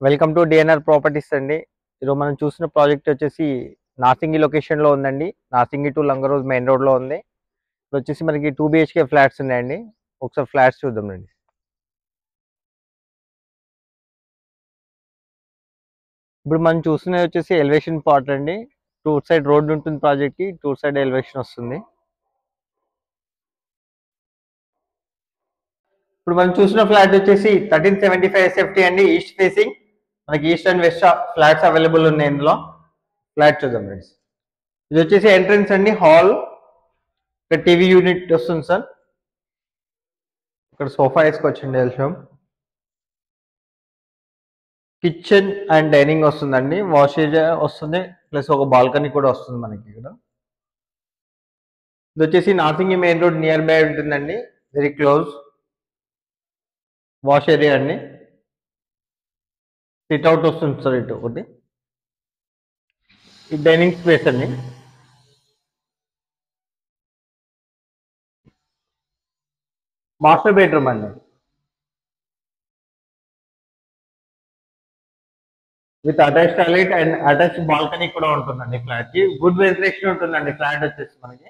Welcome to DNR properties అండి. ఈరోజు మనం చూసిన ప్రాజెక్ట్ వచ్చేసి నార్సింగి లొకేషన్లో ఉందండి. నార్సింగి టు లంగరోజ్ మెయిన్ రోడ్లో ఉంది. ఇది వచ్చేసి మనకి 2 BHK ఫ్లాట్స్ ఉన్నాయండి. ఒకసారి ఫ్లాట్స్ చూద్దామండి. ఇప్పుడు మనం చూస్తున్నది వచ్చేసి ఎలివేషన్ పార్ట్ అండి. టూ సైడ్ రోడ్ ఉంటుంది ప్రాజెక్ట్కి, టూ సైడ్ ఎలివేషన్ వస్తుంది. ఇప్పుడు మనం చూసిన ఫ్లాట్ వచ్చేసి 1375 SFT అండి, ఈస్ట్ ఫేసింగ్. మనకి east and west flats available ఉన్నాయి ఇందులో. ఫ్లాట్ చూద్దాం ఫ్రెండ్స్. ఇది వచ్చేసి ఎంట్రన్స్ అండి, హాల్. ఇక్కడ టీవీ యూనిట్ వస్తుంది సార్. ఇక్కడ సోఫా వేసుకోవచ్చండి వెల్షం. కిచెన్ అండ్ డైనింగ్ వస్తుందండి, వాషేజ్ వస్తుంది, ప్లస్ ఒక బాల్కనీ కూడా వస్తుంది మనకి ఇక్కడ. ఇది వచ్చేసి Narsingi main road near by ఉంటుందండి, వెరీ క్లోజ్. వాష్ ఏరియా అండి, సిట్ అవుట్ వస్తుంది సార్ ఇటు ఒకటి. ఇది డైనింగ్ స్పేస్ అండి. మాస్టర్ బెడ్రూమ్ అండి, with attach toilet and attach balcony కూడా ఉంటుందండి. ఫ్లాట్ కి గుడ్ వెంటిలేషన్ ఉంటుందండి. ఫ్లాట్ వచ్చేసి మనకి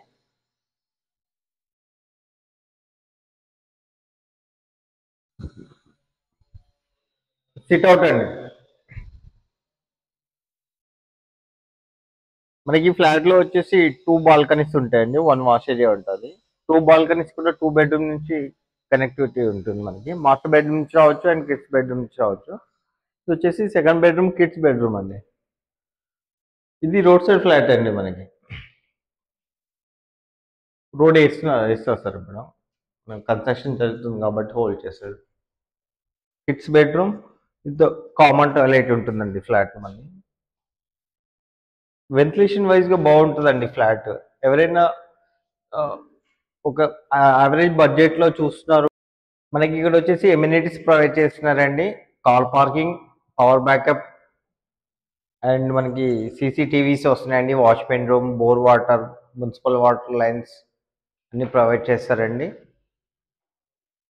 సిట్ అవుట్ అండి. మనకి ఫ్లాట్ లో వచ్చేసి 2 బాల్కనీస్ ఉంటాయండి, 1 వాష్ ఏరియా ఉంటుంది. 2 బాల్కనీస్ కూడా 2 బెడ్రూమ్ నుంచి కనెక్టివిటీ ఉంటుంది మనకి. మాస్టర్ బెడ్రూమ్ నుంచి రావచ్చు అండ్ కిడ్స్ బెడ్రూమ్ నుంచి రావచ్చు. ఇది వచ్చేసి సెకండ్ బెడ్రూమ్, కిడ్స్ బెడ్రూమ్ అండి. ఇది రోడ్ సైడ్ ఫ్లాట్ అండి. మనకి రోడ్ వేస్తారు సార్. ఇప్పుడు కన్స్ట్రక్షన్ జరుగుతుంది కాబట్టి హోల్డ్ చేస్తారు. Kids bedroom with common toilet ఉంటుందండి ఫ్లాట్. మనకి వెంటిలేషన్ వైజ్ గా బాగుంటుందండి ఫ్లాట్. ఎవరైనా ఆ, ఒక యావరేజ్ బడ్జెట్ లో చూస్తున్నారు. మనకి ఇక్కడ వచ్చేసి ఎమ్యూనిటీస్ ప్రొవైడ్ చేస్తున్నారండి. Car parking, power backup, and మనకి సీసీటీవీస్ వస్తున్నాయండి. Watchman room, bore water, municipal water lines అన్ని ప్రొవైడ్ చేస్తారండి.